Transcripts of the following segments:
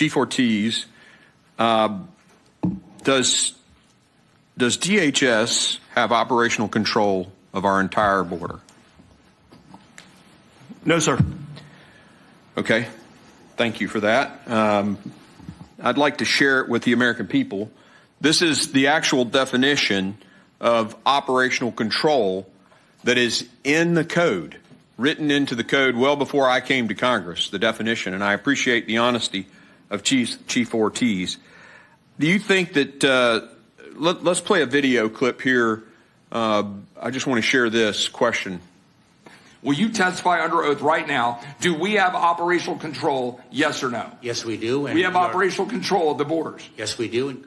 Chief Ortiz, does DHS have operational control of our entire border? No, sir. Okay. Thank you for that. I'd like to share it with the American people. This is the actual definition of operational control that is in the code, written into the code well before I came to Congress, the definition, and I appreciate the honesty of Chief Ortiz. Do you think that, let's play a video clip here. I just want to share this question. Will you testify under oath right now? Do we have operational control, yes or no? Yes, we do. And we have operational control of the borders. Yes, we do.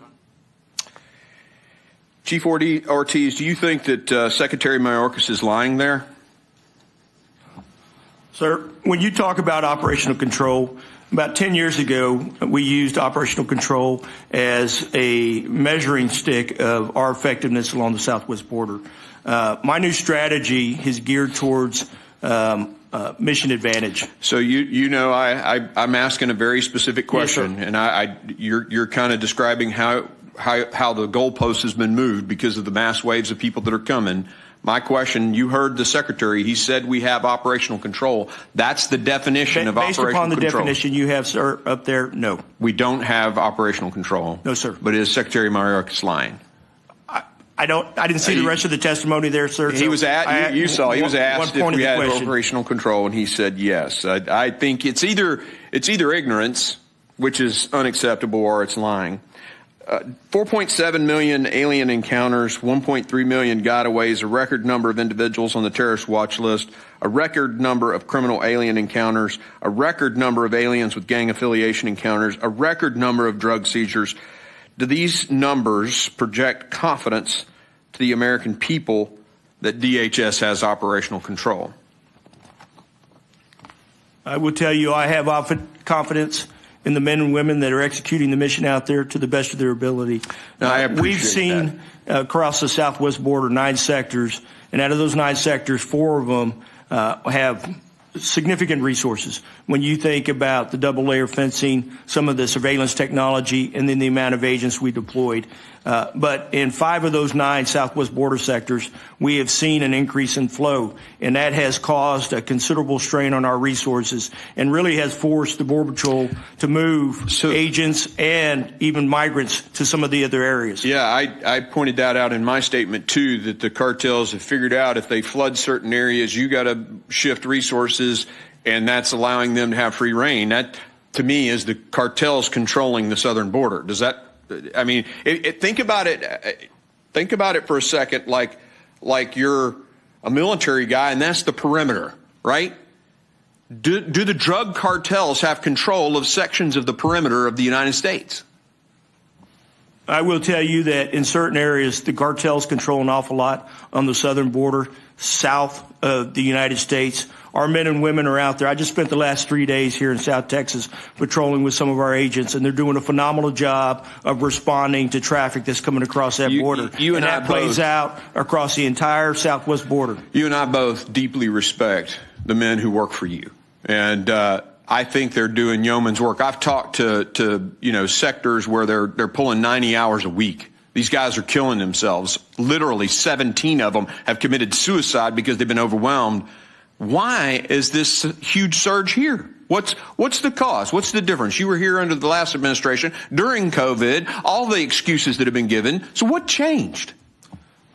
Chief Ortiz, do you think that Secretary Mayorkas is lying there? Sir, when you talk about operational control, about 10 years ago, we used operational control as a measuring stick of our effectiveness along the southwest border. My new strategy is geared towards mission advantage. So I'm asking a very specific question, yes, and you're kind of describing how the goalpost has been moved because of the mass waves of people that are coming. My question, you heard the Secretary, he said we have operational control. That's the definition of operational control. Based upon the definition you have, sir, up there, no. We don't have operational control. No, sir. But is Secretary Mayorkas lying? I didn't see the rest of the testimony there, sir. He was asked if we had operational control, and he said yes. I think it's either ignorance, which is unacceptable, or it's lying. 4.7 million alien encounters, 1.3 million gotaways, a record number of individuals on the terrorist watch list, a record number of criminal alien encounters, a record number of aliens with gang affiliation encounters, a record number of drug seizures. Do these numbers project confidence to the American people that DHS has operational control? I will tell you I have confidence in the men and women that are executing the mission out there to the best of their ability. We've seen across the southwest border 9 sectors, and out of those 9 sectors, 4 of them have significant resources. When you think about the double layer fencing, some of the surveillance technology, and then the amount of agents we deployed. But in 5 of those 9 southwest border sectors, we have seen an increase in flow, and that has caused a considerable strain on our resources and really has forced the Border Patrol to move agents and even migrants to some of the other areas. Yeah, I pointed that out in my statement, too, that the cartels have figured out if they flood certain areas, you got to shift resources, and that's allowing them to have free reign. That, to me, is the cartels controlling the southern border. Does that? I mean, think about it. Think about it for a second, like you're a military guy, and that's the perimeter, right? Do the drug cartels have control of sections of the perimeter of the United States? I will tell you that in certain areas, the cartels control an awful lot on the southern border, south of the United States. Our men and women are out there. I just spent the last 3 days here in South Texas patrolling with some of our agents, and they're doing a phenomenal job of responding to traffic that's coming across that border. And that plays out across the entire southwest border. You and I both deeply respect the men who work for you. And I think they're doing yeoman's work. I've talked to sectors where they're pulling 90 hours a week. These guys are killing themselves. Literally 17 of them have committed suicide because they've been overwhelmed. Why is this huge surge here? What's the cause? What's the difference? You were here under the last administration during COVID, all the excuses that have been given. So what changed?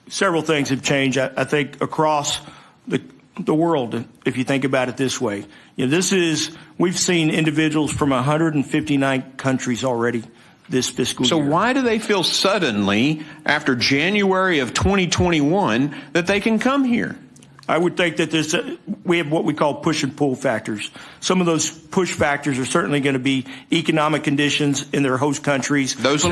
Several things have changed, I think, across the world, if you think about it this way. We've seen individuals from 159 countries already this fiscal year. So why do they feel suddenly, after January of 2021, that they can come here? I would think that we have what we call push and pull factors. Some of those push factors are certainly going to be economic conditions in their host countries. Those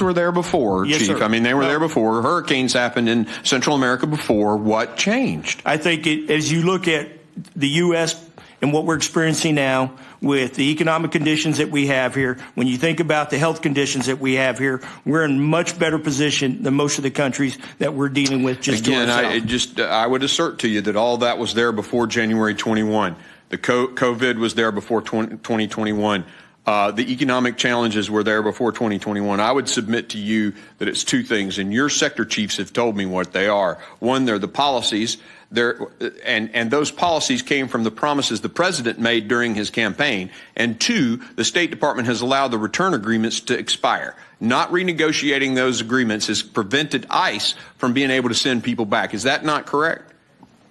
were there before, yes, Chief. Sir. I mean, they were there before. Hurricanes happened in Central America before. What changed? I think as you look at the U.S. and what we're experiencing now with the economic conditions that we have here, when you think about the health conditions that we have here, we're in much better position than most of the countries that we're dealing with just to ourselves. I would assert to you that all that was there before January 21. The COVID was there before 2021. The economic challenges were there before 2021. I would submit to you that it's two things, and your sector chiefs have told me what they are. One, they're the policies, and those policies came from the promises the president made during his campaign. And two, the State Department has allowed the return agreements to expire. Not renegotiating those agreements has prevented ICE from being able to send people back. Is that not correct?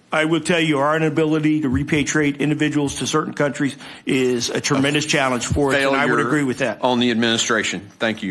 I will tell you, our inability to repatriate individuals to certain countries is a tremendous challenge for us, and I would agree with that. On the administration. Thank you.